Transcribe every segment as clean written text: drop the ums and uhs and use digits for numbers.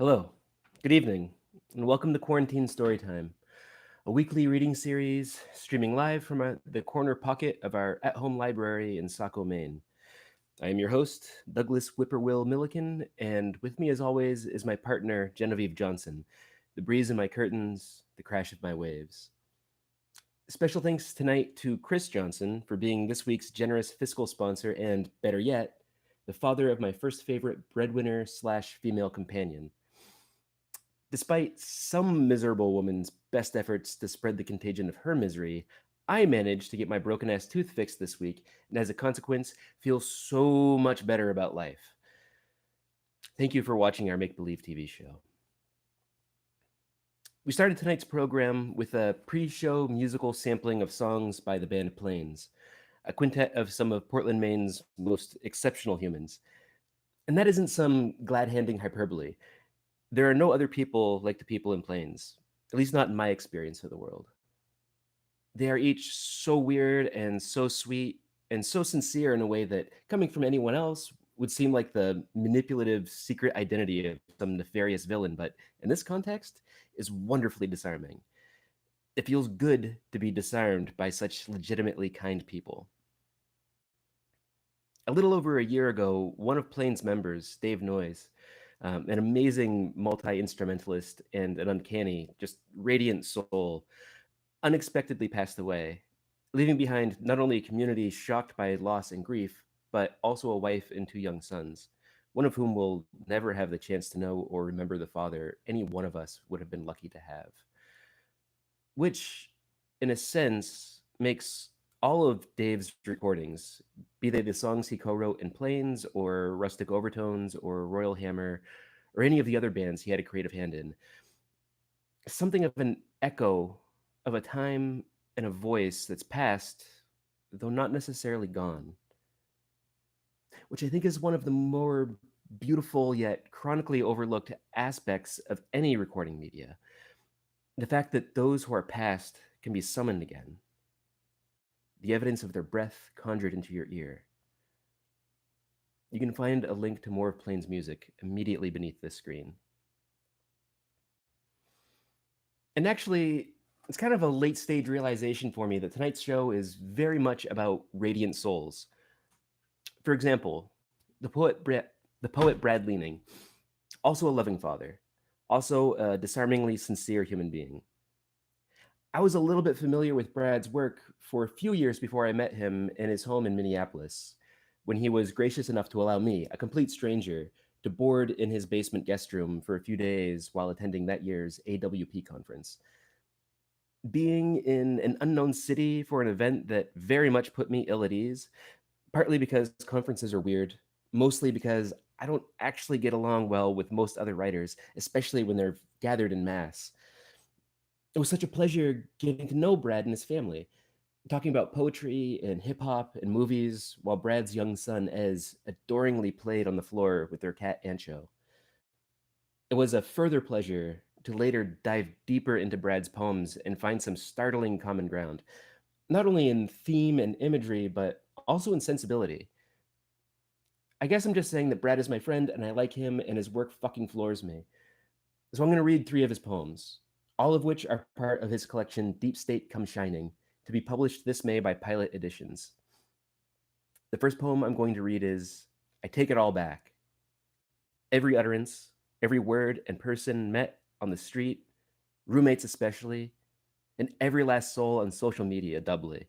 Hello, good evening, and welcome to Quarantine Storytime, a weekly reading series streaming live from the corner pocket of our at home library in Saco, Maine. I am your host, Douglas Whippoorwill Milliken, and with me, as always, is my partner, Genevieve Johnson, the breeze in my curtains, the crash of my waves. Special thanks tonight to Chris Johnson for being this week's generous fiscal sponsor and, better yet, the father of my first favorite breadwinner slash female companion. Despite some miserable woman's best efforts to spread the contagion of her misery, I managed to get my broken ass tooth fixed this week, and as a consequence, feel so much better about life. Thank you for watching our make believe TV show. We started tonight's program with a pre show musical sampling of songs by the band Plains, a quintet of some of Portland, Maine's most exceptional humans. And that isn't some glad handing hyperbole. There are no other people like the people in Plains, at least not in my experience of the world. They are each so weird and so sweet and so sincere in a way that, coming from anyone else, would seem like the manipulative secret identity of some nefarious villain, but in this context, is wonderfully disarming. It feels good to be disarmed by such legitimately kind people. A little over a year ago, one of Plain's members, Dave Noyes, an amazing multi instrumentalist and an uncanny, just radiant soul, unexpectedly passed away, leaving behind not only a community shocked by loss and grief, but also a wife and two young sons, one of whom will never have the chance to know or remember the father any one of us would have been lucky to have. Which, in a sense, makes all of Dave's recordings, be they the songs he co-wrote in Plains or Rustic Overtones or Royal Hammer or any of the other bands he had a creative hand in, something of an echo of a time and a voice that's past, though not necessarily gone, which I think is one of the more beautiful yet chronically overlooked aspects of any recording media. The fact that those who are past can be summoned again, the evidence of their breath conjured into your ear. You can find a link to more of Plain's music immediately beneath this screen. And actually, it's kind of a late stage realization for me that tonight's show is very much about radiant souls. For example, the poet Brad Leaning, also a loving father, also a disarmingly sincere human being. I was a little bit familiar with Brad's work for a few years before I met him in his home in Minneapolis, when he was gracious enough to allow me, a complete stranger, to board in his basement guest room for a few days while attending that year's AWP conference. Being in an unknown city for an event that very much put me ill at ease, partly because conferences are weird, mostly because I don't actually get along well with most other writers, especially when they're gathered in mass. It was such a pleasure getting to know Brad and his family, talking about poetry and hip hop and movies while Brad's young son, Ez, adoringly played on the floor with their cat Ancho. It was a further pleasure to later dive deeper into Brad's poems and find some startling common ground, not only in theme and imagery, but also in sensibility. I guess I'm just saying that Brad is my friend and I like him and his work fucking floors me. So I'm going to read three of his poems, all of which are part of his collection Deep State Come Shining, to be published this May by Pilot Editions. The first poem I'm going to read is I Take It All Back. Every utterance, every word and person met on the street, roommates especially, and every last soul on social media doubly.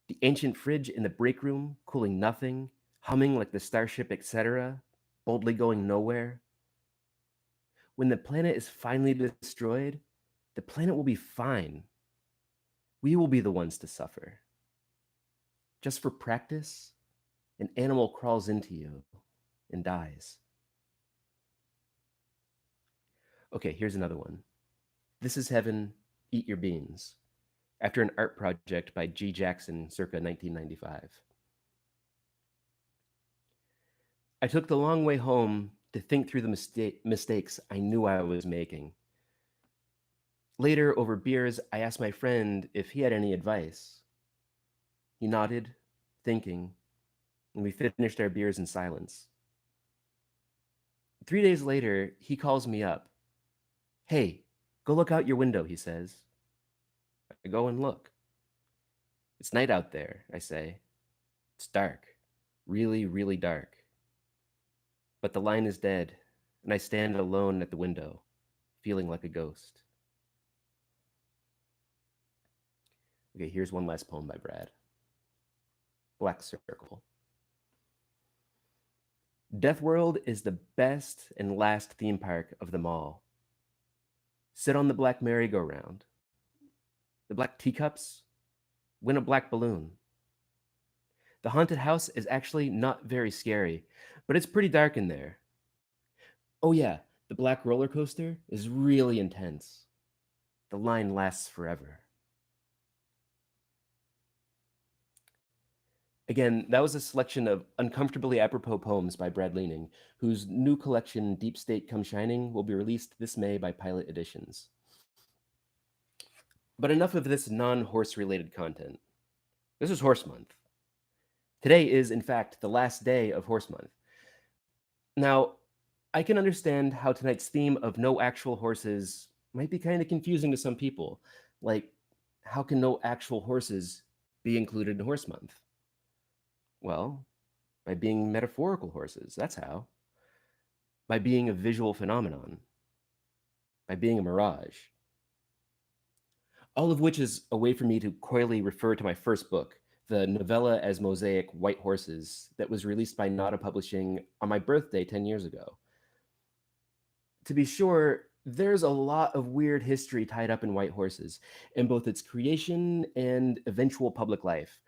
The ancient fridge in the break room, cooling nothing, humming like the starship, etc., boldly going nowhere. When the planet is finally destroyed, the planet will be fine. We will be the ones to suffer. Just for practice, an animal crawls into you and dies. Okay, here's another one. This is Heaven, Eat Your Beans, after an art project by G. Jackson circa 1995. I took the long way home to think through the mistakes I knew I was making. Later, over beers, I asked my friend if he had any advice. He nodded, thinking, and we finished our beers in silence. 3 days later, he calls me up. Hey, go look out your window, he says. I go and look. It's night out there, I say. It's dark. Really, really dark. But the line is dead, and I stand alone at the window, feeling like a ghost. Okay, here's one last poem by Brad. Black Circle. Death World is the best and last theme park of them all. Sit on the black merry-go-round. The black teacups, win a black balloon. The haunted house is actually not very scary, but it's pretty dark in there. Oh yeah, the black roller coaster is really intense. The line lasts forever. Again, that was a selection of uncomfortably apropos poems by Brad Leaning, whose new collection, Deep State Come Shining, will be released this May by Pilot Editions. But enough of this non-horse related content. This is Horse Month. Today is, in fact, the last day of Horse Month. Now, I can understand how tonight's theme of no actual horses might be kind of confusing to some people. Like, how can no actual horses be included in Horse Month? Well, by being metaphorical horses, that's how. By being a visual phenomenon. By being a mirage. All of which is a way for me to coyly refer to my first book, the novella as mosaic White Horses, that was released by Nada Publishing on my birthday 10 years ago. To be sure, there's a lot of weird history tied up in White Horses, in both its creation and eventual public life.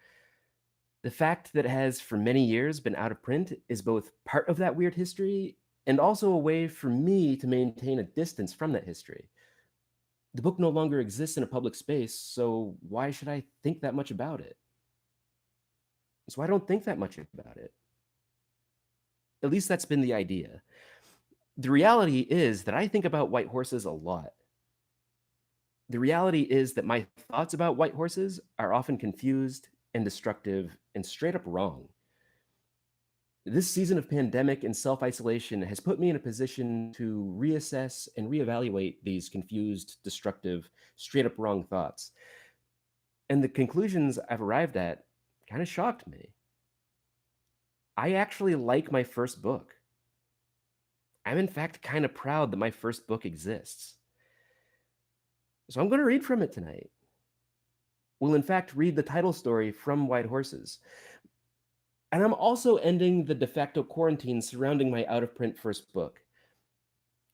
The fact that it has for many years been out of print is both part of that weird history and also a way for me to maintain a distance from that history. The book no longer exists in a public space, so why should I think that much about it? So I don't think that much about it. At least that's been the idea. The reality is that I think about White Horses a lot. The reality is that my thoughts about White Horses are often confused and destructive and straight up wrong. This season of pandemic and self-isolation has put me in a position to reassess and reevaluate these confused, destructive, straight up wrong thoughts. And the conclusions I've arrived at kind of shocked me. I actually like my first book. I'm in fact kind of proud that my first book exists. So I'm going to read from it tonight. We'll in fact read the title story from White Horses. And I'm also ending the de facto quarantine surrounding my out-of-print first book.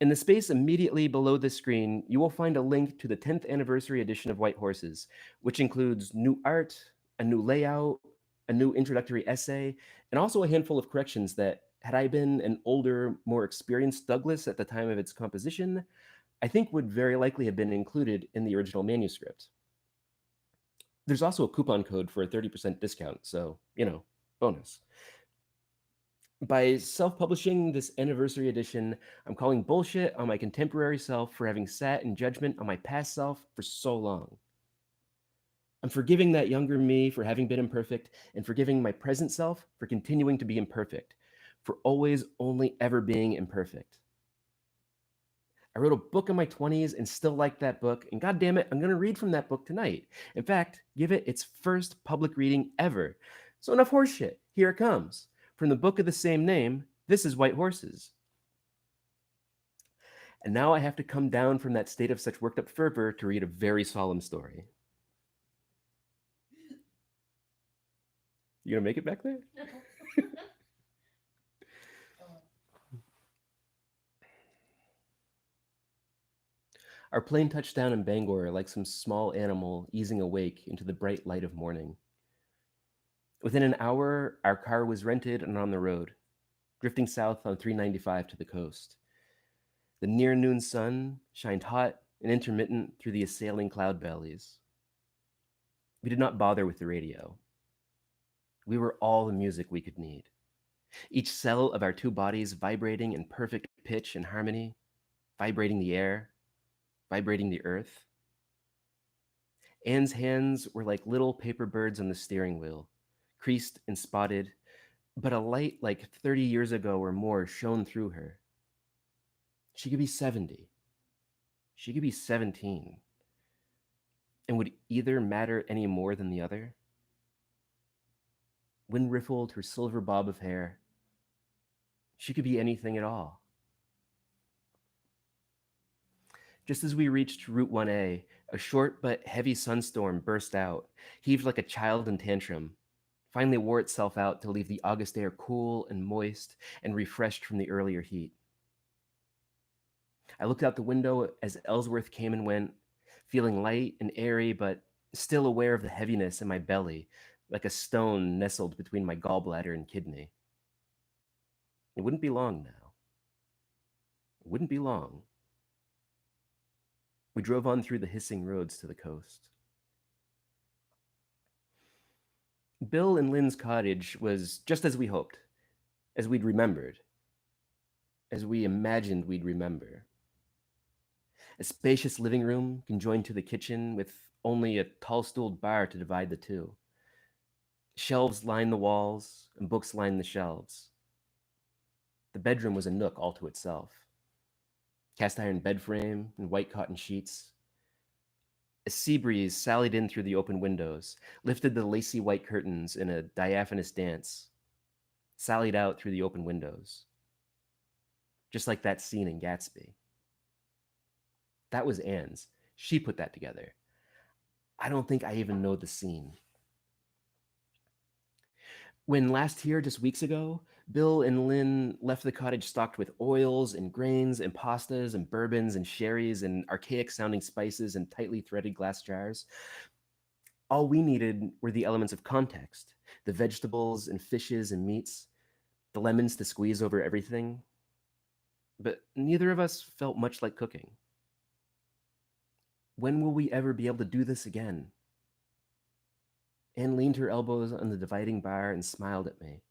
In the space immediately below the screen, you will find a link to the 10th anniversary edition of White Horses, which includes new art, a new layout, a new introductory essay, and also a handful of corrections that, had I been an older, more experienced Douglas at the time of its composition, I think would very likely have been included in the original manuscript. There's also a coupon code for a 30% discount, so, bonus. By self-publishing this anniversary edition, I'm calling bullshit on my contemporary self for having sat in judgment on my past self for so long. I'm forgiving that younger me for having been imperfect and forgiving my present self for continuing to be imperfect, for always only ever being imperfect. I wrote a book in my 20s and still like that book, and god damn it, I'm going to read from that book tonight. In fact, give it its first public reading ever. So enough horseshit, here it comes. From the book of the same name, this is White Horses. And now I have to come down from that state of such worked up fervor to read a very solemn story. You gonna make it back there? Our plane touched down in Bangor like some small animal easing awake into the bright light of morning. Within an hour, our car was rented and on the road, drifting south on 395 to the coast. The near noon sun shined hot and intermittent through the assailing cloud bellies. We did not bother with the radio. We were all the music we could need, each cell of our two bodies vibrating in perfect pitch and harmony, vibrating the air, vibrating the earth. Anne's hands were like little paper birds on the steering wheel, creased and spotted, but a light like 30 years ago or more shone through her. She could be 70. She could be 17. And would either matter any more than the other? Wind riffled her silver bob of hair. She could be anything at all. Just as we reached Route 1A, a short but heavy sunstorm burst out, heaved like a child in tantrum, finally wore itself out to leave the August air cool and moist and refreshed from the earlier heat. I looked out the window as Ellsworth came and went, feeling light and airy, but still aware of the heaviness in my belly, like a stone nestled between my gallbladder and kidney. It wouldn't be long now. It wouldn't be long. We drove on through the hissing roads to the coast. Bill and Lynn's cottage was just as we hoped, as we'd remembered, as we imagined we'd remember. A spacious living room conjoined to the kitchen with only a tall-stooled bar to divide the two. Shelves lined the walls and books lined the shelves. The bedroom was a nook all to itself. Cast iron bed frame and white cotton sheets. A sea breeze sallied in through the open windows, lifted the lacy white curtains in a diaphanous dance, sallied out through the open windows. Just like that scene in Gatsby. That was Anne's. She put that together. I don't think I even know the scene. When last here, just weeks ago, Bill and Lynn left the cottage stocked with oils and grains and pastas and bourbons and sherries and archaic sounding spices and tightly threaded glass jars, all we needed were the elements of context, the vegetables and fishes and meats, the lemons to squeeze over everything. But neither of us felt much like cooking. When will we ever be able to do this again? Anne leaned her elbows on the dividing bar and smiled at me.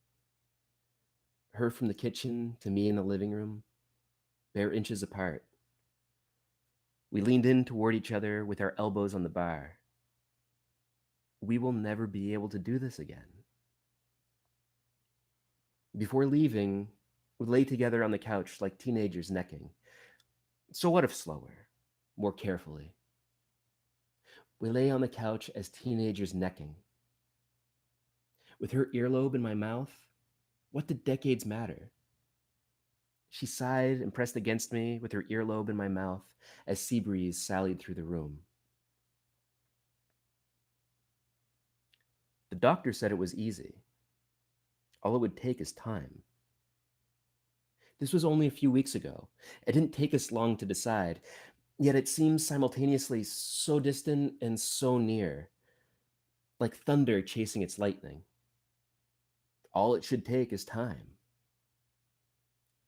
Her from the kitchen to me in the living room, bare inches apart. We leaned in toward each other with our elbows on the bar. We will never be able to do this again. Before leaving, we lay together on the couch like teenagers necking. So what if slower, more carefully? We lay on the couch as teenagers necking. With her earlobe in my mouth, what did decades matter? She sighed and pressed against me with her earlobe in my mouth as sea breeze sallied through the room. The doctor said it was easy. All it would take is time. This was only a few weeks ago. It didn't take us long to decide, yet it seems simultaneously so distant and so near, like thunder chasing its lightning. All it should take is time.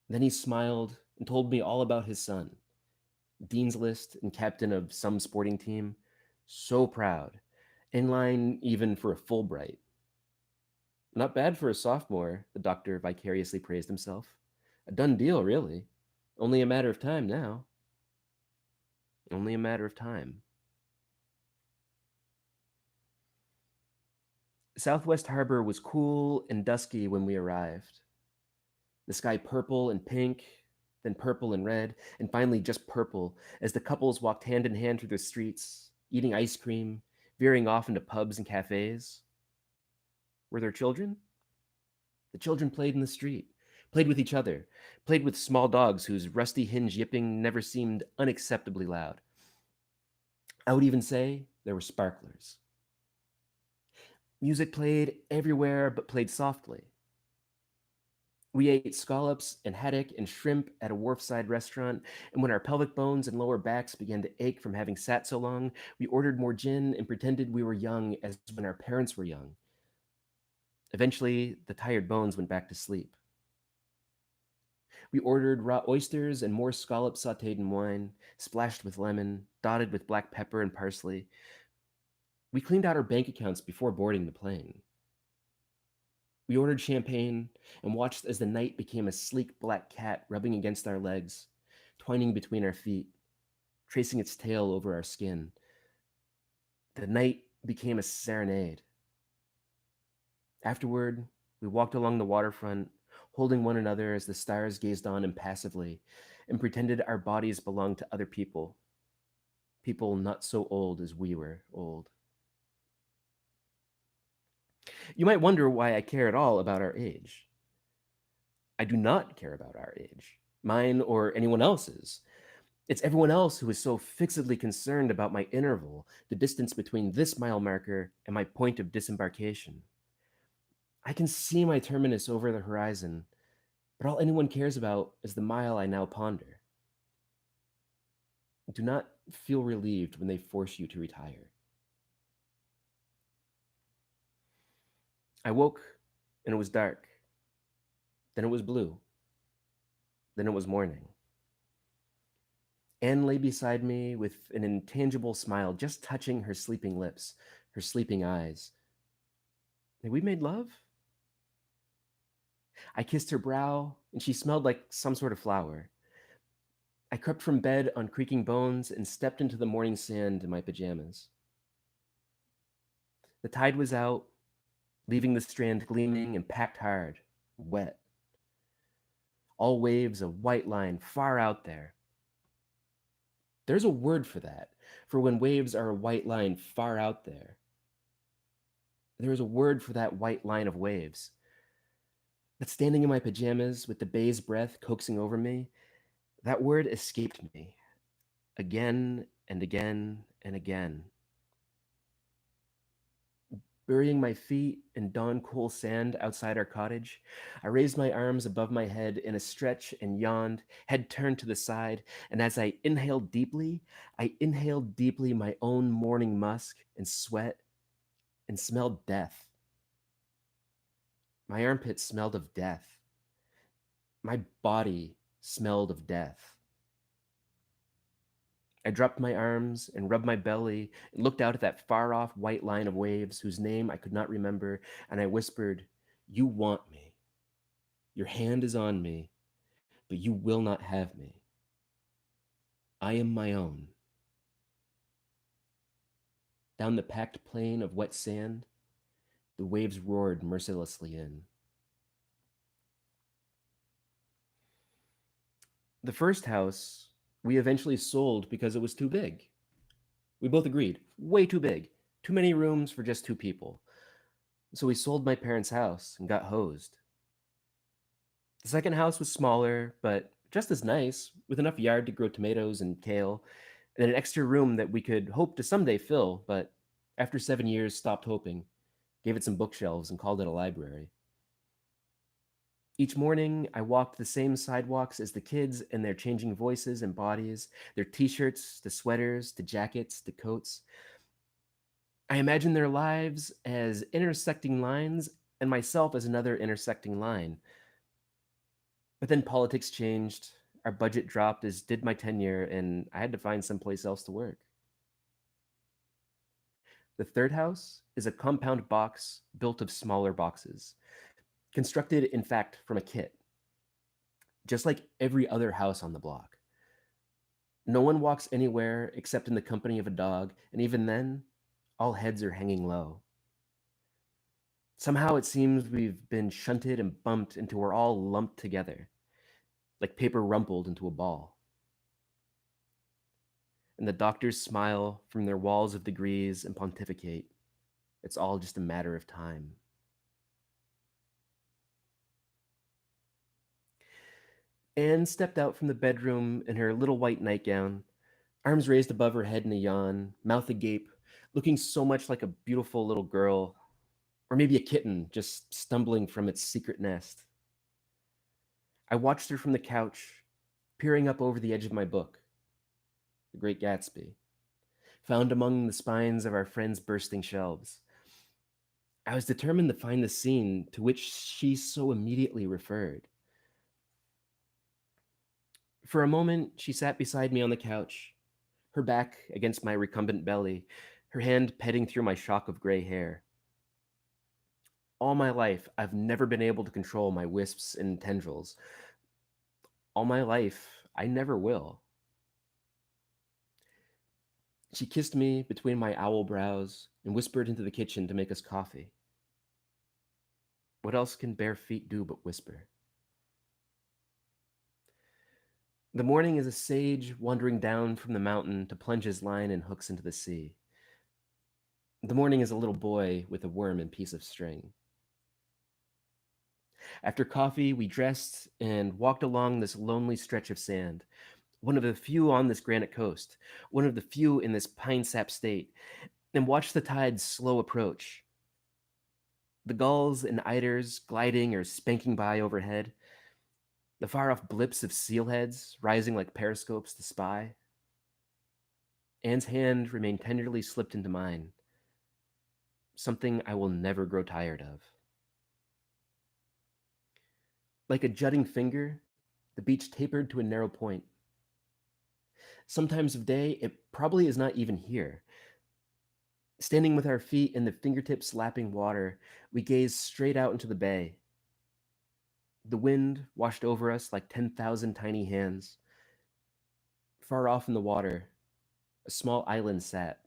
Then he smiled and told me all about his son, Dean's List and captain of some sporting team, so proud, in line even for a Fulbright. Not bad for a sophomore, the doctor vicariously praised himself. A done deal, really. Only a matter of time now. Only a matter of time. Southwest Harbor was cool and dusky when we arrived. The sky purple and pink, then purple and red, and finally just purple as the couples walked hand in hand through the streets, eating ice cream, veering off into pubs and cafes. Were there children? The children played in the street, played with each other, played with small dogs whose rusty hinge yipping never seemed unacceptably loud. I would even say there were sparklers. Music played everywhere, but played softly. We ate scallops and haddock and shrimp at a wharfside restaurant, and when our pelvic bones and lower backs began to ache from having sat so long, we ordered more gin and pretended we were young as when our parents were young. Eventually, the tired bones went back to sleep. We ordered raw oysters and more scallops sautéed in wine, splashed with lemon, dotted with black pepper and parsley. We cleaned out our bank accounts before boarding the plane. We ordered champagne and watched as the night became a sleek black cat rubbing against our legs, twining between our feet, tracing its tail over our skin. The night became a serenade. Afterward, we walked along the waterfront, holding one another as the stars gazed on impassively, and pretended our bodies belonged to other people, people not so old as we were old. You might wonder why I care at all about our age. I do not care about our age, mine or anyone else's. It's everyone else who is so fixedly concerned about my interval, the distance between this mile marker and my point of disembarkation. I can see my terminus over the horizon, but all anyone cares about is the mile I now ponder. Do not feel relieved when they force you to retire. I woke and it was dark. Then it was blue. Then it was morning. Anne lay beside me with an intangible smile just touching her sleeping lips, her sleeping eyes. Had we made love? I kissed her brow, and she smelled like some sort of flower. I crept from bed on creaking bones and stepped into the morning sand in my pajamas. The tide was out, leaving the strand gleaming and packed hard, wet. All waves a white line far out there. There's a word for that, for when waves are a white line far out there. There is a word for that white line of waves. But standing in my pajamas with the bay's breath coaxing over me, that word escaped me again and again and again. Burying my feet in dawn cool sand outside our cottage, I raised my arms above my head in a stretch and yawned, head turned to the side, and as I inhaled deeply my own morning musk and sweat and smelled death. My armpits smelled of death. My body smelled of death. I dropped my arms and rubbed my belly and looked out at that far-off white line of waves whose name I could not remember, and I whispered, "You want me. Your hand is on me, but you will not have me. I am my own." Down the packed plain of wet sand, the waves roared mercilessly in. The first house we eventually sold because it was too big. We both agreed, way too big, too many rooms for just two people. So we sold my parents' house and got hosed. The second house was smaller, but just as nice, with enough yard to grow tomatoes and kale, and an extra room that we could hope to someday fill, but after 7 years stopped hoping, gave it some bookshelves and called it a library. Each morning, I walked the same sidewalks as the kids in their changing voices and bodies, their t-shirts, to sweaters, to jackets, to coats. I imagined their lives as intersecting lines and myself as another intersecting line. But then politics changed, our budget dropped, as did my tenure, and I had to find someplace else to work. The third house is a compound box built of smaller boxes, constructed, in fact, from a kit, just like every other house on the block. No one walks anywhere except in the company of a dog, and even then, all heads are hanging low. Somehow it seems we've been shunted and bumped until we're all lumped together, like paper rumpled into a ball. And the doctors smile from their walls of degrees and pontificate. It's all just a matter of time. Anne stepped out from the bedroom in her little white nightgown, arms raised above her head in a yawn, mouth agape, looking so much like a beautiful little girl, or maybe a kitten just stumbling from its secret nest. I watched her from the couch, peering up over the edge of my book, The Great Gatsby, found among the spines of our friends' bursting shelves. I was determined to find the scene to which she so immediately referred. For a moment, she sat beside me on the couch, her back against my recumbent belly, her hand petting through my shock of gray hair. All my life, I've never been able to control my wisps and tendrils. All my life, I never will. She kissed me between my owl brows and whispered into the kitchen to make us coffee. What else can bare feet do but whisper? The morning is a sage wandering down from the mountain to plunge his line and hooks into the sea. The morning is a little boy with a worm and piece of string. After coffee, we dressed and walked along this lonely stretch of sand, one of the few on this granite coast, one of the few in this pine sap state, and watched the tide's slow approach. The gulls and eiders gliding or spanking by overhead, the far off blips of seal heads rising like periscopes to spy. Anne's hand remained tenderly slipped into mine, something I will never grow tired of. Like a jutting finger, the beach tapered to a narrow point. Sometimes of day, it probably is not even here. Standing with our feet in the fingertips lapping water, we gazed straight out into the bay. The wind washed over us like 10,000 tiny hands. Far off in the water, a small island sat,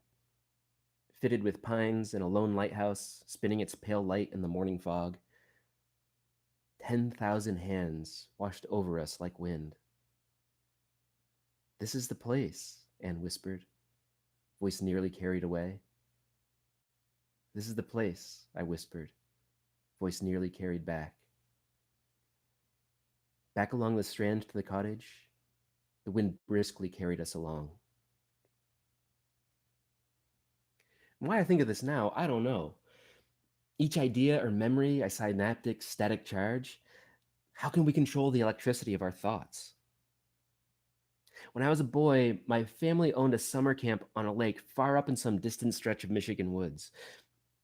fitted with pines and a lone lighthouse spinning its pale light in the morning fog. 10,000 hands washed over us like wind. This is the place, Anne whispered, voice nearly carried away. This is the place, I whispered, voice nearly carried back. Back along the strand to the cottage, the wind briskly carried us along. Why I think of this now, I don't know. Each idea or memory a synaptic static charge. How can we control the electricity of our thoughts? When I was a boy, my family owned a summer camp on a lake far up in some distant stretch of Michigan woods.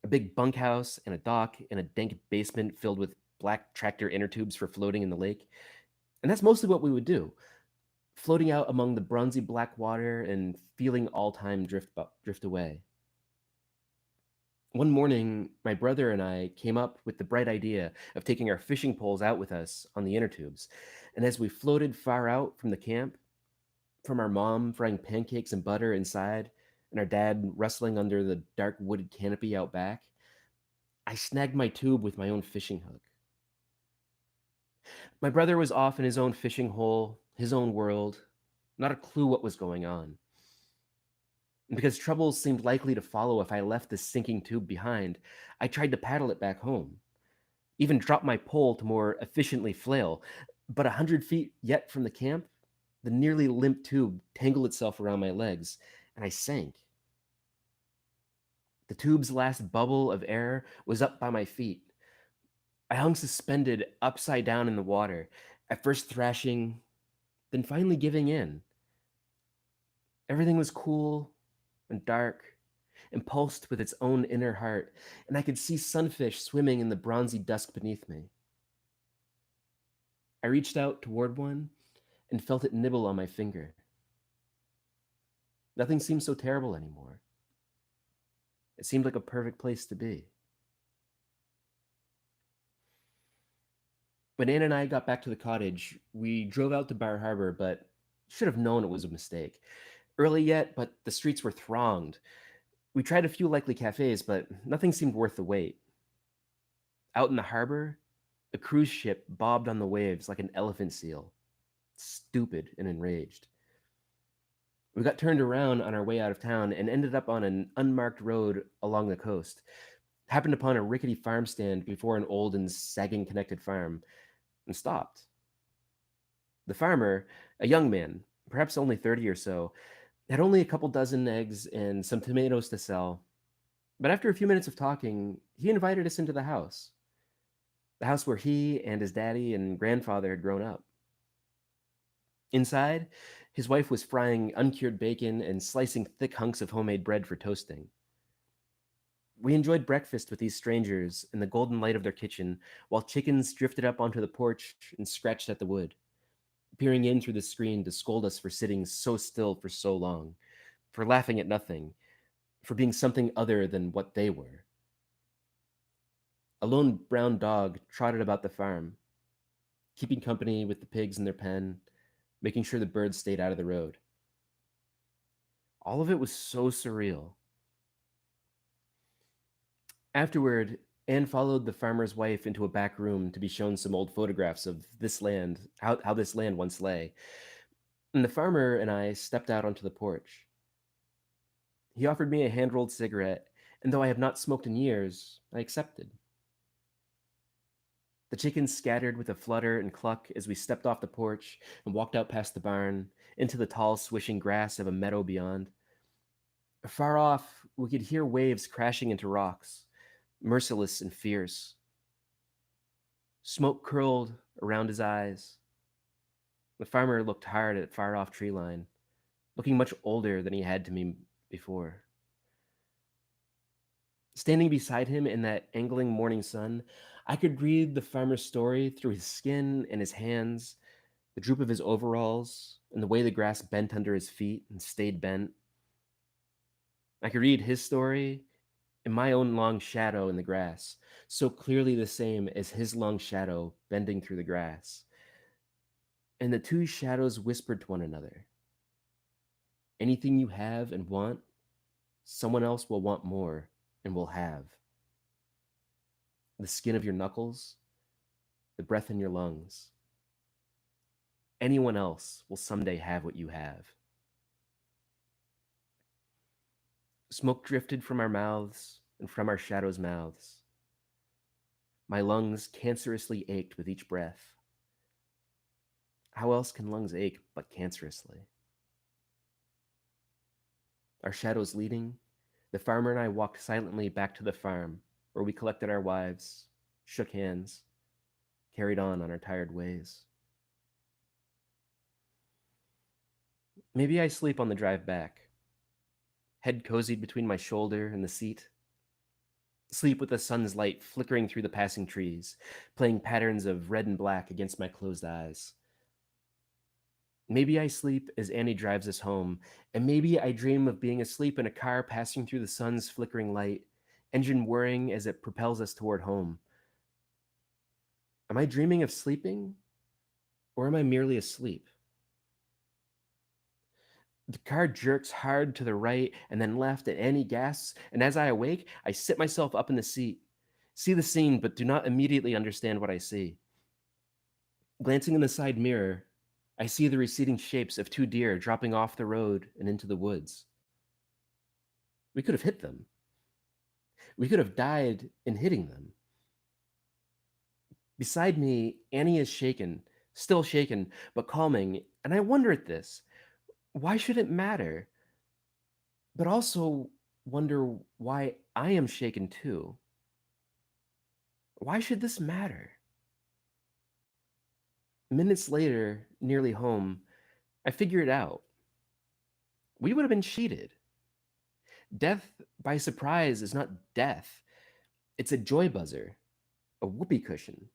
A big bunkhouse and a dock and a dank basement filled with black tractor inner tubes for floating in the lake. And that's mostly what we would do, floating out among the bronzy black water and feeling all time drift away. One morning, my brother and I came up with the bright idea of taking our fishing poles out with us on the inner tubes. And as we floated far out from the camp, from our mom frying pancakes and butter inside, and our dad rustling under the dark wooded canopy out back, I snagged my tube with my own fishing hook. My brother was off in his own fishing hole, his own world, not a clue what was going on. And because trouble seemed likely to follow if I left the sinking tube behind, I tried to paddle it back home, even dropped my pole to more efficiently flail. But 100 feet yet from the camp, the nearly limp tube tangled itself around my legs, and I sank. The tube's last bubble of air was up by my feet. I hung suspended upside down in the water, at first thrashing, then finally giving in. Everything was cool and dark and pulsed with its own inner heart, and I could see sunfish swimming in the bronzy dusk beneath me. I reached out toward one and felt it nibble on my finger. Nothing seemed so terrible anymore. It seemed like a perfect place to be. When Anne and I got back to the cottage, we drove out to Bar Harbor, but should have known it was a mistake. Early yet, but the streets were thronged. We tried a few likely cafes, but nothing seemed worth the wait. Out in the harbor, a cruise ship bobbed on the waves like an elephant seal, stupid and enraged. We got turned around on our way out of town and ended up on an unmarked road along the coast. Happened upon a rickety farm stand before an old and sagging connected farm, and stopped. The farmer, a young man, perhaps only 30 or so, had only a couple dozen eggs and some tomatoes to sell. But after a few minutes of talking, he invited us into the house where he and his daddy and grandfather had grown up. Inside, his wife was frying uncured bacon and slicing thick hunks of homemade bread for toasting. We enjoyed breakfast with these strangers in the golden light of their kitchen while chickens drifted up onto the porch and scratched at the wood, peering in through the screen to scold us for sitting so still for so long, for laughing at nothing, for being something other than what they were. A lone brown dog trotted about the farm, keeping company with the pigs in their pen, making sure the birds stayed out of the road. All of it was so surreal. Afterward, Anne followed the farmer's wife into a back room to be shown some old photographs of this land, how this land once lay. And the farmer and I stepped out onto the porch. He offered me a hand rolled cigarette, and though I have not smoked in years, I accepted. The chickens scattered with a flutter and cluck as we stepped off the porch and walked out past the barn into the tall, swishing grass of a meadow beyond. Far off, we could hear waves crashing into rocks, merciless and fierce. Smoke curled around his eyes. The farmer looked hard at far off tree line, looking much older than he had to me before. Standing beside him in that angling morning sun, I could read the farmer's story through his skin and his hands, the droop of his overalls, and the way the grass bent under his feet and stayed bent. I could read his story in my own long shadow in the grass, so clearly the same as his long shadow bending through the grass. And the two shadows whispered to one another. Anything you have and want, someone else will want more and will have. The skin of your knuckles, the breath in your lungs. Anyone else will someday have what you have. Smoke drifted from our mouths and from our shadows' mouths. My lungs cancerously ached with each breath. How else can lungs ache but cancerously? Our shadows leading, the farmer and I walked silently back to the farm, where we collected our wives, shook hands, carried on our tired ways. Maybe I sleep on the drive back, head cozied between my shoulder and the seat. Sleep with the sun's light flickering through the passing trees, playing patterns of red and black against my closed eyes. Maybe I sleep as Annie drives us home, and maybe I dream of being asleep in a car passing through the sun's flickering light, engine whirring as it propels us toward home. Am I dreaming of sleeping, or am I merely asleep? The car jerks hard to the right and then left, and Annie gasps, and as I awake, I sit myself up in the seat, see the scene, but do not immediately understand what I see. Glancing in the side mirror, I see the receding shapes of two deer dropping off the road and into the woods. We could have hit them. We could have died in hitting them. Beside me, Annie is shaken, still shaken, but calming, and I wonder at this. Why should it matter? But also wonder why I am shaken too. Why should this matter? Minutes later, nearly home, I figure it out. We would have been cheated. Death by surprise is not death. It's a joy buzzer, a whoopee cushion,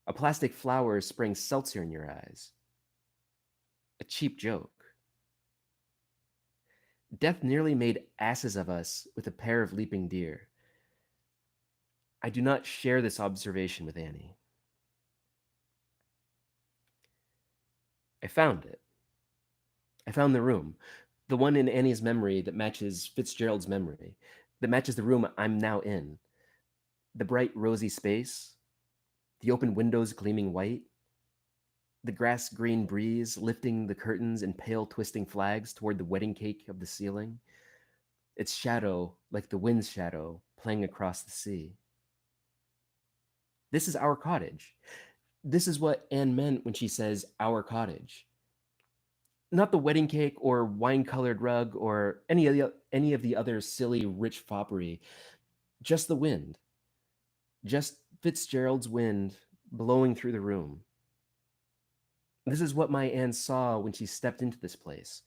a plastic flower spraying seltzer in your eyes, a cheap joke. Death nearly made asses of us with a pair of leaping deer. I do not share this observation with Annie. I found it. I found the room, the one in Annie's memory that matches Fitzgerald's memory, that matches the room I'm now in. The bright, rosy space, the open windows gleaming white, the grass green breeze lifting the curtains in pale, twisting flags toward the wedding cake of the ceiling, its shadow like the wind's shadow playing across the sea. This is our cottage. This is what Anne meant when she says our cottage. Not the wedding cake or wine-colored rug or any of the other silly rich foppery, just the wind. Just Fitzgerald's wind blowing through the room. This is what my Anne saw when she stepped into this place.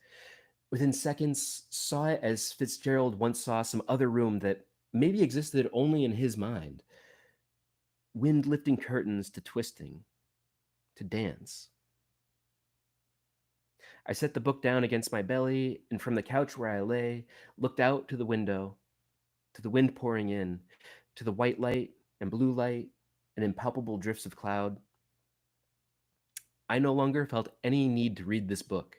Within seconds, saw it as Fitzgerald once saw some other room that maybe existed only in his mind. Wind lifting curtains to twisting, to dance. I set the book down against my belly, and from the couch where I lay, looked out to the window, to the wind pouring in, to the white light and blue light and impalpable drifts of cloud. I no longer felt any need to read this book.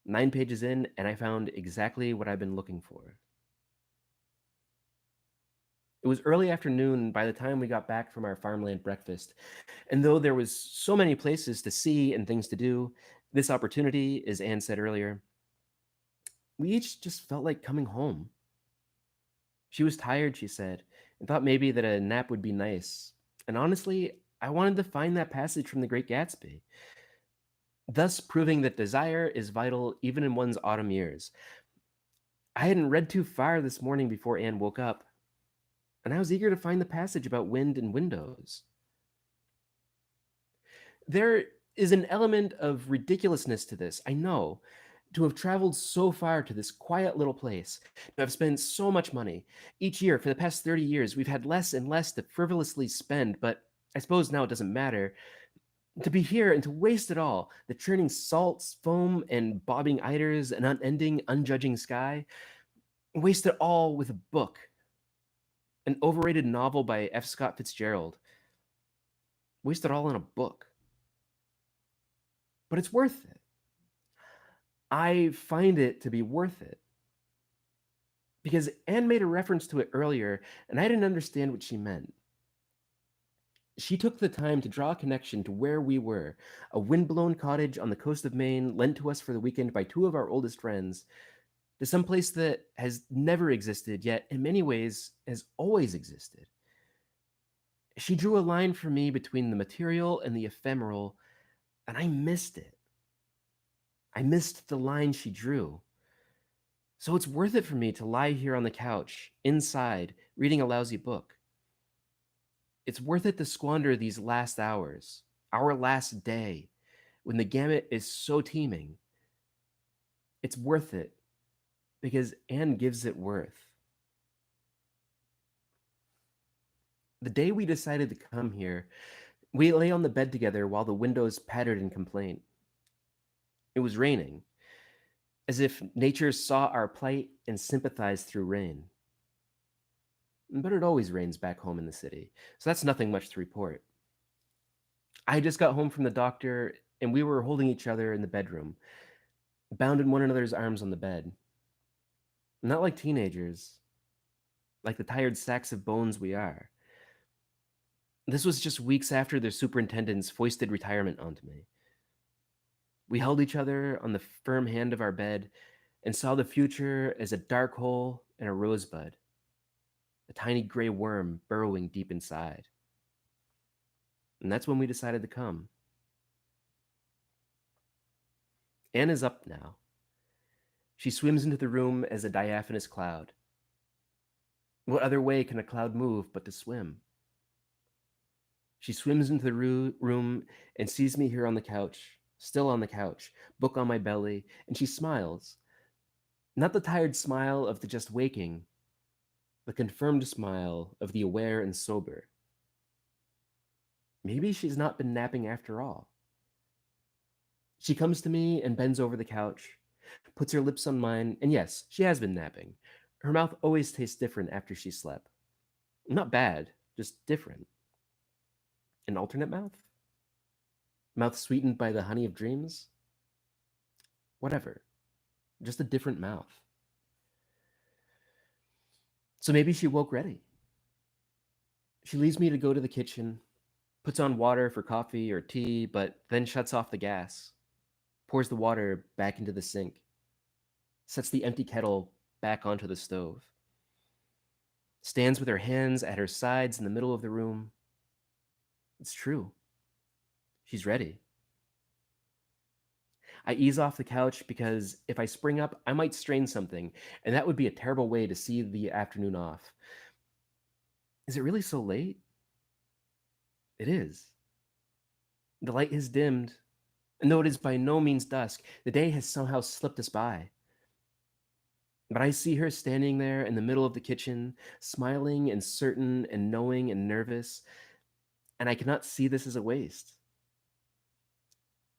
9 pages in, and I found exactly what I've been looking for. It was early afternoon by the time we got back from our farmland breakfast, and though there was so many places to see and things to do, This opportunity, as Anne said earlier, we each just felt like coming home. She was tired, she said, and thought maybe that a nap would be nice. And honestly, I wanted to find that passage from The Great Gatsby, thus proving that desire is vital even in one's autumn years. I hadn't read too far this morning before Anne woke up, and I was eager to find the passage about wind and windows. There is an element of ridiculousness to this, I know. To have traveled so far to this quiet little place, to have spent so much money. Each year for the past 30 years, we've had less and less to frivolously spend, but I suppose now it doesn't matter. To be here and to waste it all, the churning salts, foam, and bobbing eiders, an unending, unjudging sky, waste it all with a book. An overrated novel by F. Scott Fitzgerald. Waste it all in a book. But it's worth it. I find it to be worth it. Because Anne made a reference to it earlier, and I didn't understand what she meant. She took the time to draw a connection to where we were, a windblown cottage on the coast of Maine lent to us for the weekend by two of our oldest friends, to some place that has never existed, yet in many ways has always existed. She drew a line for me between the material and the ephemeral, and I missed it. I missed the line she drew. So it's worth it for me to lie here on the couch, inside, reading a lousy book. It's worth it to squander these last hours, our last day, when the gamut is so teeming. It's worth it because Anne gives it worth. The day we decided to come here, we lay on the bed together while the windows pattered in complaint. It was raining, as if nature saw our plight and sympathized through rain. But it always rains back home in the city, so that's nothing much to report. I just got home from the doctor, and we were holding each other in the bedroom, bound in one another's arms on the bed. Not like teenagers, like the tired sacks of bones we are. This was just weeks after the superintendent's foisted retirement onto me. We held each other on the firm hand of our bed and saw the future as a dark hole and a rosebud, a tiny gray worm burrowing deep inside. And that's when we decided to come. Anne is up now. She swims into the room as a diaphanous cloud. What other way can a cloud move but to swim? She swims into the room and sees me here on the couch, still on the couch, book on my belly, and she smiles. Not the tired smile of the just waking, the confirmed smile of the aware and sober. Maybe she's not been napping after all. She comes to me and bends over the couch, puts her lips on mine, and yes, she has been napping. Her mouth always tastes different after she slept. Not bad, just different. An alternate mouth? Mouth sweetened by the honey of dreams? Whatever. Just a different mouth. So maybe she woke ready. She leaves me to go to the kitchen, puts on water for coffee or tea, but then shuts off the gas, pours the water back into the sink, sets the empty kettle back onto the stove, stands with her hands at her sides in the middle of the room. It's true. She's ready. I ease off the couch because if I spring up, I might strain something, and that would be a terrible way to see the afternoon off. Is it really so late? It is. The light has dimmed, and though it is by no means dusk, the day has somehow slipped us by. But I see her standing there in the middle of the kitchen, smiling and certain and knowing and nervous, and I cannot see this as a waste.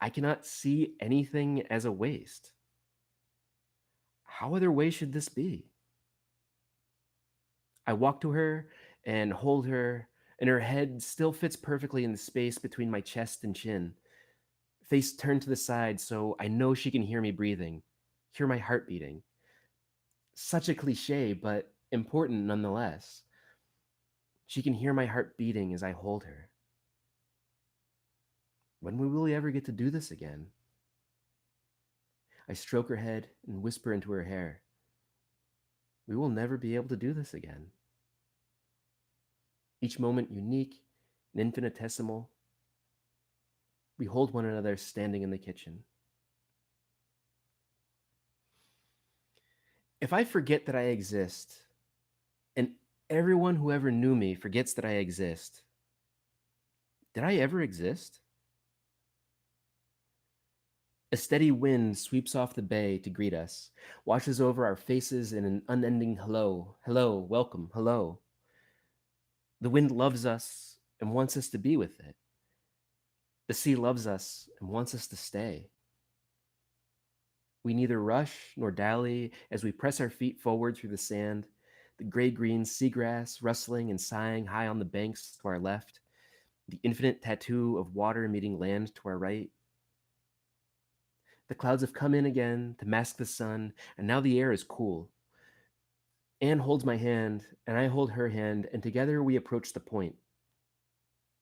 I cannot see anything as a waste. How other way should this be? I walk to her and hold her, and her head still fits perfectly in the space between my chest and chin. Face turned to the side so I know she can hear me breathing, hear my heart beating. Such a cliche, but important nonetheless. She can hear my heart beating as I hold her. When will we ever get to do this again? I stroke her head and whisper into her hair, "We will never be able to do this again." Each moment unique and infinitesimal, we hold one another standing in the kitchen. If I forget that I exist, and everyone who ever knew me forgets that I exist, did I ever exist? A steady wind sweeps off the bay to greet us, washes over our faces in an unending hello, hello, welcome, hello. The wind loves us and wants us to be with it. The sea loves us and wants us to stay. We neither rush nor dally as we press our feet forward through the sand, the gray-green seagrass rustling and sighing high on the banks to our left, the infinite tattoo of water meeting land to our right. The clouds have come in again to mask the sun, and now the air is cool. Anne holds my hand, and I hold her hand, and together we approach the point,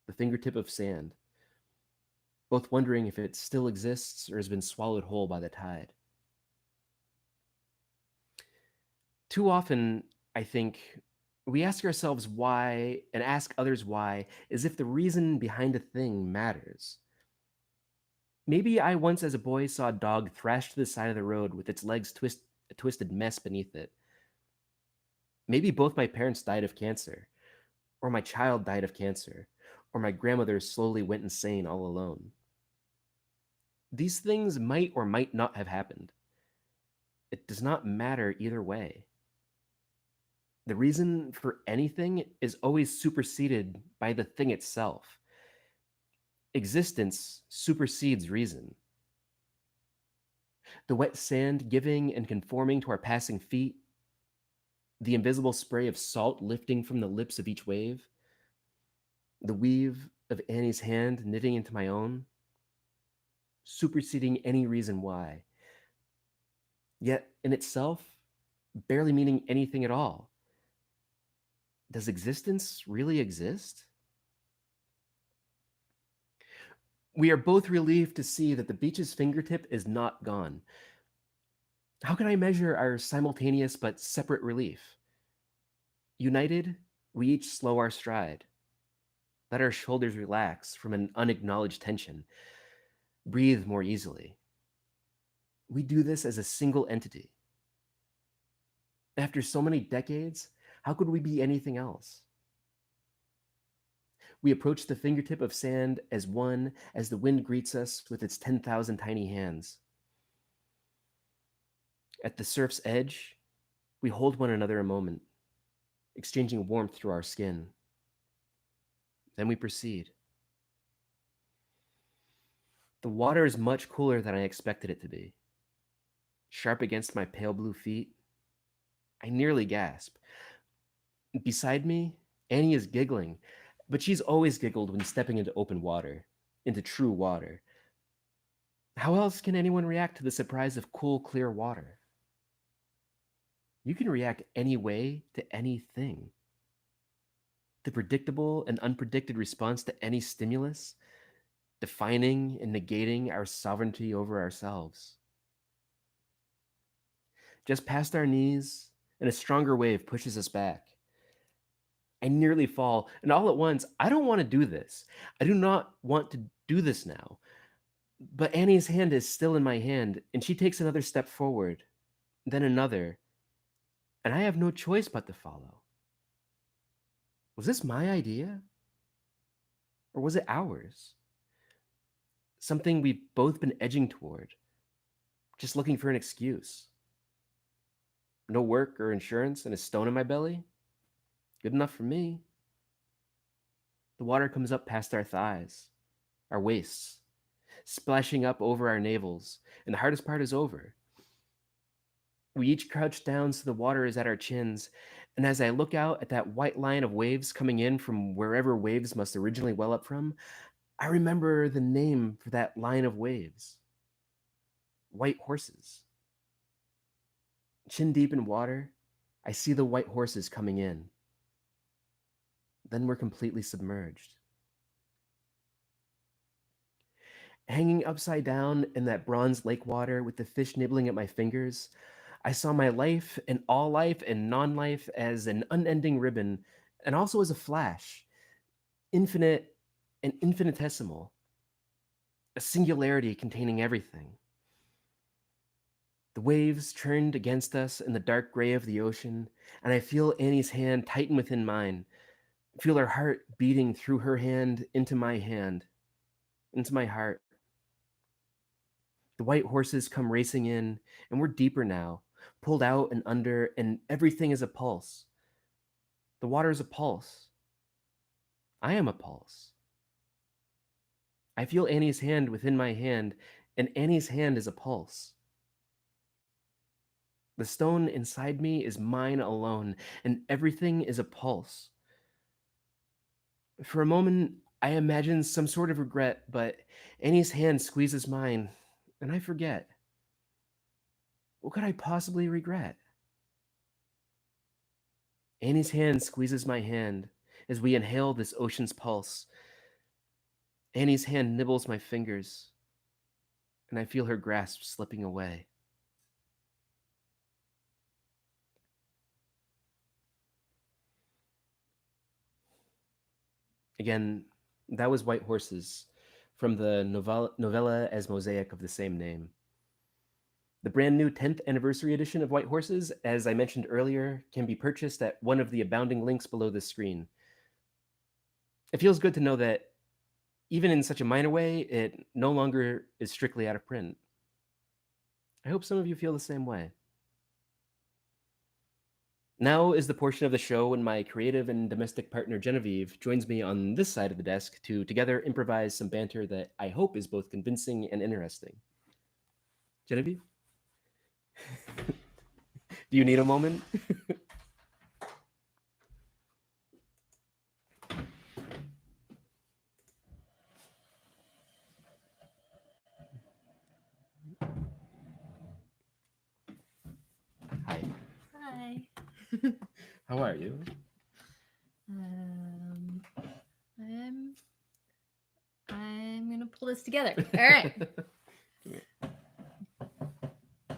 the fingertip of sand, both wondering if it still exists or has been swallowed whole by the tide. Too often, I think, we ask ourselves why and ask others why as if the reason behind a thing matters. Maybe I once as a boy saw a dog thrashed to the side of the road with its legs a twisted mess beneath it. Maybe both my parents died of cancer, or my child died of cancer, or my grandmother slowly went insane all alone. These things might or might not have happened. It does not matter either way. The reason for anything is always superseded by the thing itself. Existence supersedes reason. The wet sand giving and conforming to our passing feet, the invisible spray of salt lifting from the lips of each wave, the weave of Annie's hand knitting into my own, superseding any reason why. Yet, in itself, barely meaning anything at all. Does existence really exist? We are both relieved to see that the beach's fingertip is not gone. How can I measure our simultaneous but separate relief? United, we each slow our stride. Let our shoulders relax from an unacknowledged tension. Breathe more easily. We do this as a single entity. After so many decades, how could we be anything else? We approach the fingertip of sand as one as the wind greets us with its 10,000 tiny hands. At the surf's edge, we hold one another a moment, exchanging warmth through our skin. Then we proceed. The water is much cooler than I expected it to be. Sharp against my pale blue feet, I nearly gasp. Beside me, Annie is giggling, but she's always giggled when stepping into open water, into true water. How else can anyone react to the surprise of cool, clear water? You can react any way to anything. The predictable and unpredicted response to any stimulus, defining and negating our sovereignty over ourselves. Just past our knees, and a stronger wave pushes us back. I nearly fall, and all at once, I don't want to do this. I do not want to do this now. But Annie's hand is still in my hand, and she takes another step forward, then another, and I have no choice but to follow. Was this my idea? Or was it ours? Something we've both been edging toward, just looking for an excuse. No work or insurance and a stone in my belly? Good enough for me. The water comes up past our thighs, our waists, splashing up over our navels, and the hardest part is over. We each crouch down so the water is at our chins, and as I look out at that white line of waves coming in from wherever waves must originally well up from, I remember the name for that line of waves. White horses. Chin deep in water, I see the white horses coming in. Then we're completely submerged. Hanging upside down in that bronze lake water with the fish nibbling at my fingers, I saw my life and all life and non life as an unending ribbon and also as a flash, infinite and infinitesimal, a singularity containing everything. The waves churned against us in the dark gray of the ocean, and I feel Annie's hand tighten within mine, feel her heart beating through her hand, into my heart. The white horses come racing in, and we're deeper now, pulled out and under, and everything is a pulse. The water is a pulse. I am a pulse. I feel Annie's hand within my hand, and Annie's hand is a pulse. The stone inside me is mine alone, and everything is a pulse. For a moment, I imagine some sort of regret, but Annie's hand squeezes mine, and I forget. What could I possibly regret? Annie's hand squeezes my hand as we inhale this ocean's pulse. Annie's hand nibbles my fingers, and I feel her grasp slipping away. Again, that was White Horses from the novella as mosaic of the same name. The brand new 10th anniversary edition of White Horses, as I mentioned earlier, can be purchased at one of the abounding links below this screen. It feels good to know that, even in such a minor way, it no longer is strictly out of print. I hope some of you feel the same way. Now is the portion of the show when my creative and domestic partner Genevieve joins me on this side of the desk to together improvise some banter that I hope is both convincing and interesting. Genevieve? Do you need a moment? Hi. Hi. How are you? I'm gonna pull this together. All right.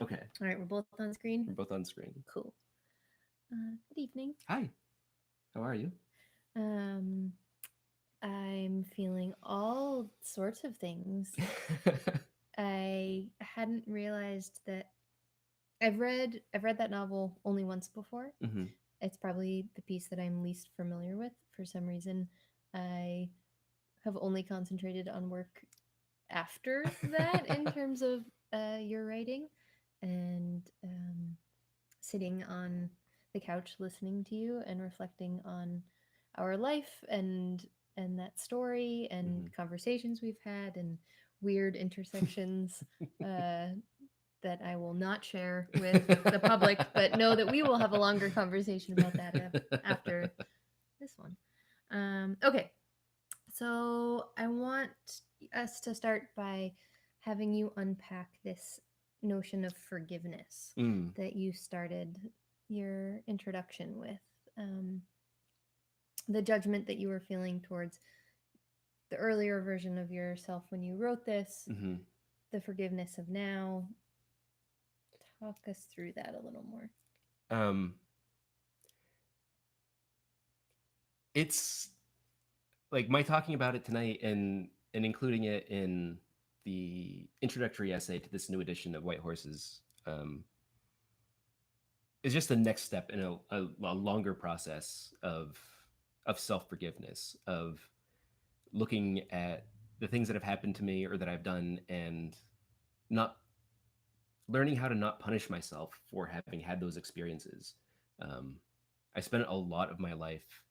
Okay. All right, we're both on screen. We're both on screen. Cool. Good evening. Hi. How are you? I'm feeling all sorts of things. I hadn't realized that I've read that novel only once before. Mm-hmm. It's probably the piece that I'm least familiar with. For some reason, I have only concentrated on work after that in terms of your writing, and sitting on the couch listening to you and reflecting on our life and that story and conversations we've had and weird intersections that I will not share with the public, but know that we will have a longer conversation about that after this one. Okay, so I want us to start by having you unpack this notion of forgiveness that you started your introduction with. The judgment that you were feeling towards the earlier version of yourself when you wrote this, the forgiveness of now. Talk us through that a little more. It's like my talking about it tonight and including it in the introductory essay to this new edition of White Horses is just the next step in a longer process of self-forgiveness, of looking at the things that have happened to me or that I've done and not learning how to not punish myself for having had those experiences. I spent a lot of my life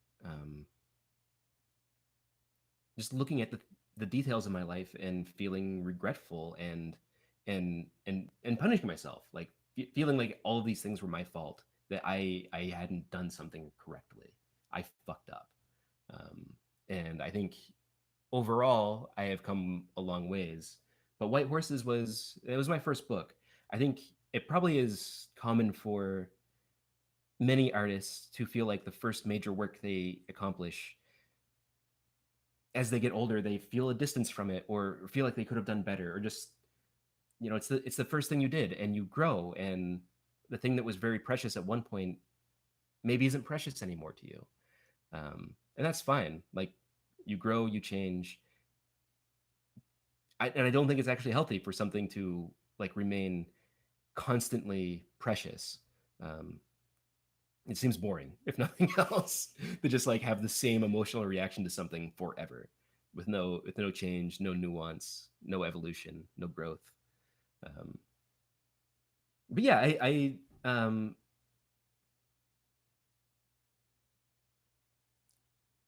just looking at the details of my life and feeling regretful and punishing myself, like feeling like all of these things were my fault, that I hadn't done something correctly. I fucked up. And I think overall I have come a long ways. But White Horses was my first book. I think it probably is common for many artists to feel like the first major work they accomplish as they get older, they feel a distance from it or feel like they could have done better, or just, it's the first thing you did, and you grow, and the thing that was very precious at one point maybe isn't precious anymore to you. And that's fine. Like, you grow, you change. And I don't think it's actually healthy for something to like remain constantly precious. Um, it seems boring, if nothing else, to just like have the same emotional reaction to something forever, with no change, no nuance, no evolution, no growth. Um, but yeah,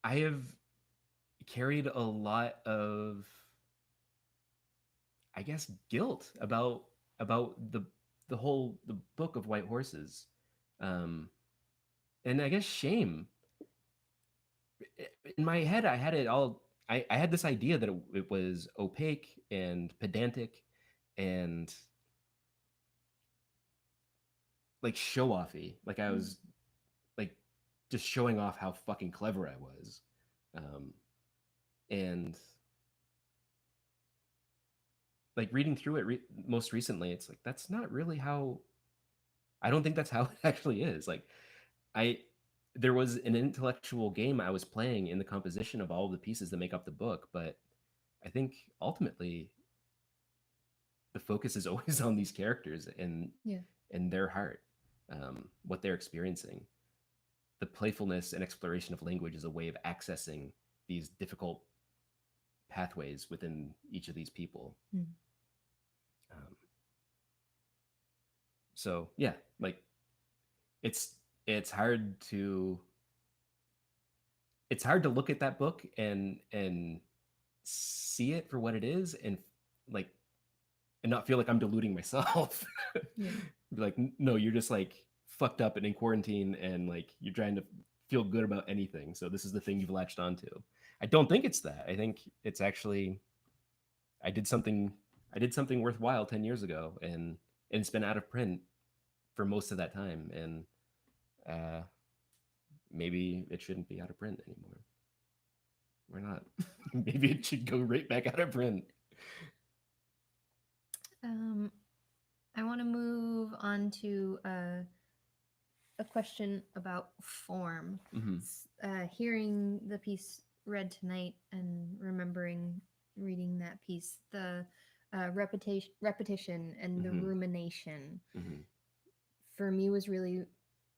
I have carried a lot of, I guess, guilt about the book of White Horses, um, and I guess shame. In my head, I had it all. I had this idea that it was opaque and pedantic, and like show offy. Like I Mm. was like just showing off how fucking clever I was, um, and like reading through it most recently, it's like that's not really how. I don't think that's how it actually is. Like I there was an intellectual game I was playing in the composition of all of the pieces that make up the book, but I think ultimately the focus is always on these characters Yeah. and their heart, what they're experiencing. The playfulness and exploration of language is a way of accessing these difficult pathways within each of these people. Mm. Um, so yeah, like it's it's hard to it's hard to look at that book and see it for what it is, like and not feel like I'm deluding myself. Yeah. Be like, no, you're just like fucked up and in quarantine, and like you're trying to feel good about anything. So this is the thing you've latched onto. I don't think it's that. I think it's actually I did something I did something worthwhile 10 years ago, and it's been out of print for most of that time, and uh, maybe it shouldn't be out of print anymore. Why not? Maybe it should go right back out of print. Um, I want to move on to a question about form. Mm-hmm. Hearing the piece read tonight and remembering reading that piece, the repetition and the Mm-hmm. rumination Mm-hmm. for me was really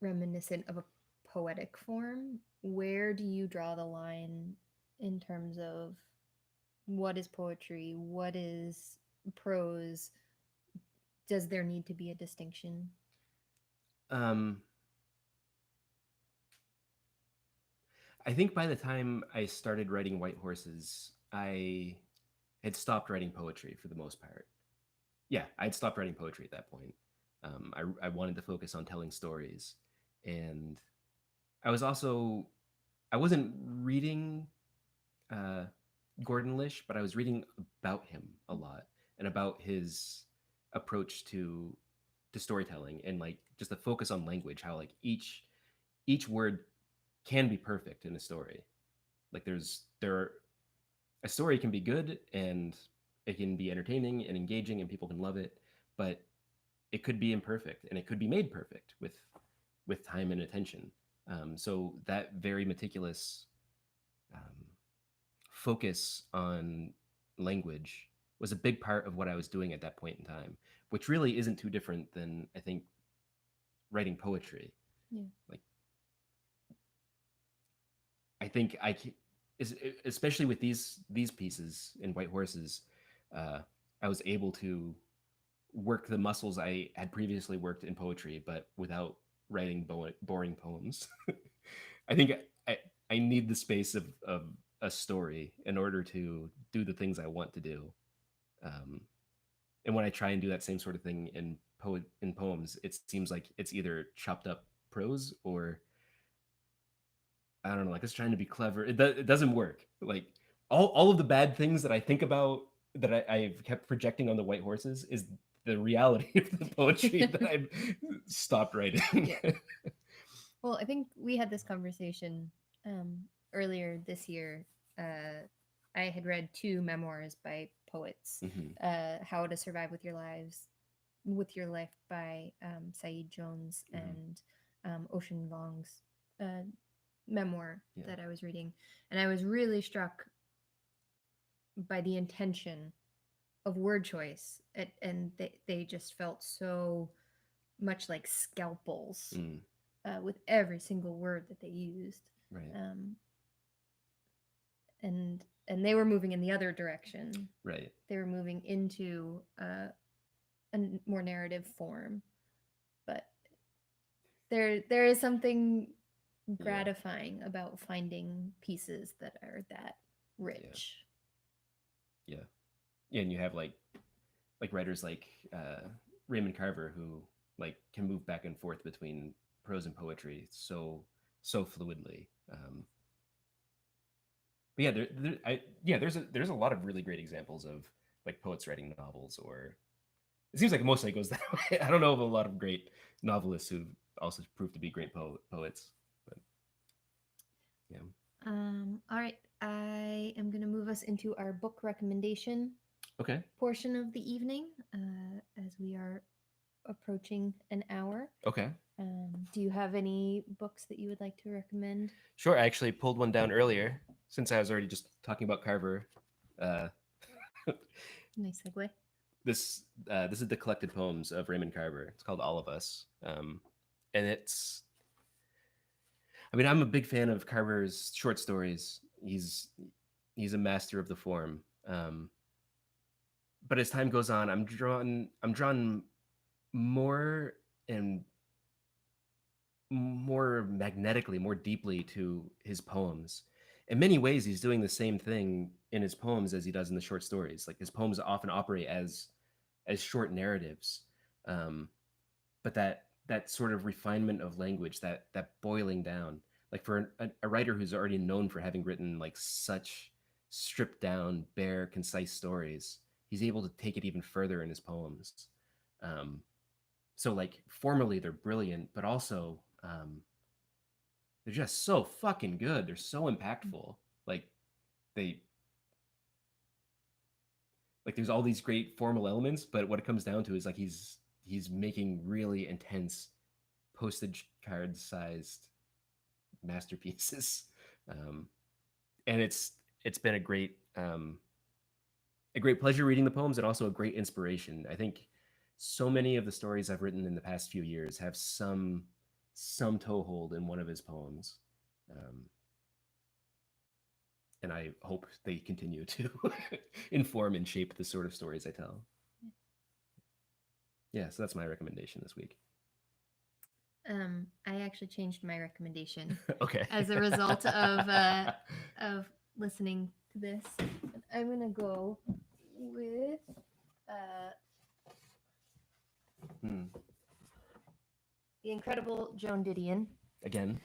reminiscent of a poetic form. Where do you draw the line in terms of what is poetry? What is prose? Does there need to be a distinction? Um, I think by the time I started writing White Horses, I had stopped writing poetry for the most part. Yeah, I'd stopped writing poetry at that point. I wanted to focus on telling stories, and I was also I wasn't reading uh, Gordon Lish, but I was reading about him a lot and about his approach to storytelling, and like just the focus on language, how like each word can be perfect in a story. Like a story can be good, and it can be entertaining and engaging, and people can love it, but it could be imperfect, and it could be made perfect with time and attention. So that very meticulous um, focus on language was a big part of what I was doing at that point in time, which really isn't too different than I think writing poetry. Yeah. Like I think especially with these pieces in White Horses, uh, I was able to work the muscles I had previously worked in poetry, but without writing boring poems. I think I, I need the space of a story in order to do the things I want to do. Um, and when I try and do that same sort of thing in poems, it seems like it's either chopped up prose or I don't know, like it's trying to be clever. It doesn't work. Like all of the bad things that I think about that I've kept projecting on the White Horses is the reality of the poetry that I've stopped writing. Yeah. Well, I think we had this conversation earlier this year. I had read 2 memoirs by poets, How to Survive with Your Life by Saeed Jones and Ocean Vuong's memoir that I was reading, and I was really struck by the intention of word choice, and they just felt so much like scalpels with every single word that they used. Right. And they were moving in the other direction. Right. They were moving into a more narrative form, but there is something gratifying about finding pieces that are that rich. Yeah. And you have like writers like Raymond Carver, who like can move back and forth between prose and poetry so fluidly. But there's a lot of really great examples of like poets writing novels, or it seems like mostly it goes that way. I don't know of a lot of great novelists who also proved to be great poets. But yeah. All right, I am going to move us into our book recommendation portion of the evening, as we are approaching an hour. Okay. Do you have any books that you would like to recommend? Sure. I actually pulled one down earlier since I was already just talking about Carver. Nice segue. This is the collected poems of Raymond Carver. It's called All of Us, and it's. I mean, I'm a big fan of Carver's short stories. He's a master of the form. But as time goes on, I'm drawn more and more magnetically, more deeply to his poems. In many ways, he's doing the same thing in his poems as he does in the short stories. Like his poems often operate as short narratives, but that sort of refinement of language, that boiling down, like for a writer who's already known for having written like such stripped down, bare, concise stories, he's able to take it even further in his poems. So like formally they're brilliant, but also they're just so fucking good. They're so impactful. Like there's all these great formal elements, but what it comes down to is like he's making really intense postage card sized masterpieces. And it's been a great pleasure reading the poems, and also a great inspiration. I think so many of the stories I've written in the past few years have some toehold in one of his poems. And I hope they continue to inform and shape the sort of stories I tell. Yeah, so that's my recommendation this week. I actually changed my recommendation. Okay. As a result of listening to this, I'm gonna go with the incredible Joan Didion. Again.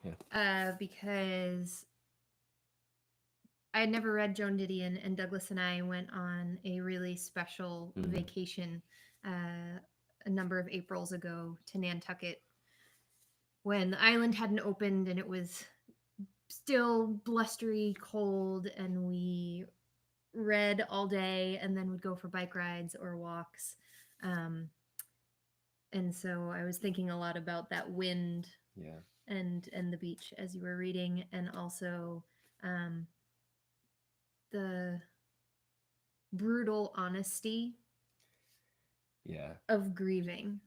Yeah. Because I had never read Joan Didion, and Douglas and I went on a really special vacation a number of Aprils ago to Nantucket, when the island hadn't opened and it was still blustery cold, and we read all day and then would go for bike rides or walks. And so I was thinking a lot about that wind and the beach as you were reading, and also the brutal honesty of grieving.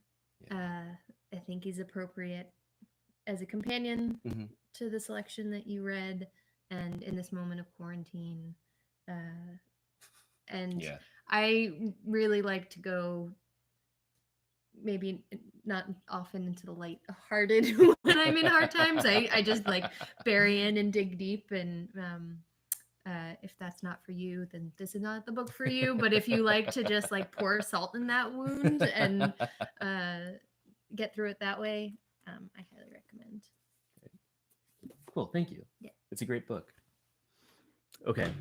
I think is appropriate as a companion to the selection that you read, and in this moment of quarantine. I really like to go, maybe not often, into the light-hearted when I'm in hard times. I just like bury in and dig deep, and if that's not for you, then this is not the book for you. But if you like to just like pour salt in that wound and get through it that way, I highly recommend. Cool, thank you. Yeah. It's a great book. Okay.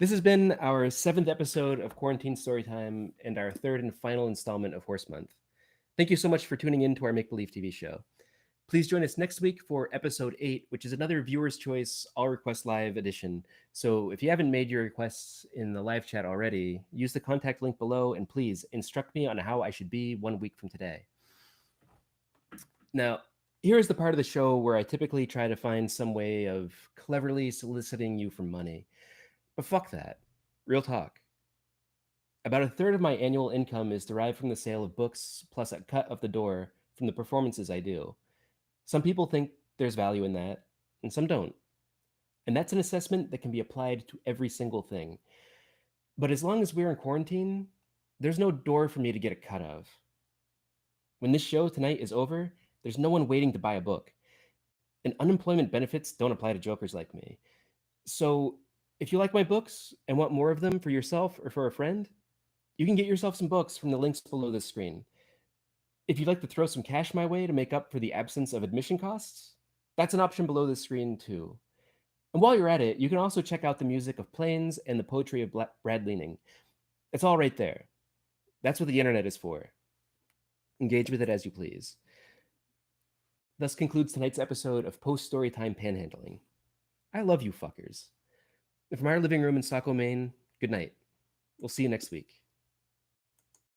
This has been our 7th episode of Quarantine Storytime, and our 3rd and final installment of Horse Month. Thank you so much for tuning in to our Make Believe TV show. Please join us next week for episode 8, which is another viewer's choice all request live edition. So if you haven't made your requests in the live chat already, use the contact link below and please instruct me on how I should be 1 week from today. Now, here is the part of the show where I typically try to find some way of cleverly soliciting you for money. But fuck that. Real talk. About a third of my annual income is derived from the sale of books, plus a cut of the door from the performances I do. Some people think there's value in that, and some don't. And that's an assessment that can be applied to every single thing. But as long as we're in quarantine, there's no door for me to get a cut of. When this show tonight is over, there's no one waiting to buy a book. And unemployment benefits don't apply to jokers like me. So if you like my books and want more of them for yourself or for a friend, you can get yourself some books from the links below this screen. If you'd like to throw some cash my way to make up for the absence of admission costs, that's an option below this screen too. And while you're at it, you can also check out the music of Planes and the poetry of Brad Leaning. It's all right there. That's what the internet is for. Engage with it as you please. Thus concludes tonight's episode of Post Storytime Panhandling. I love you fuckers. And from our living room in Saco, Maine, good night. We'll see you next week.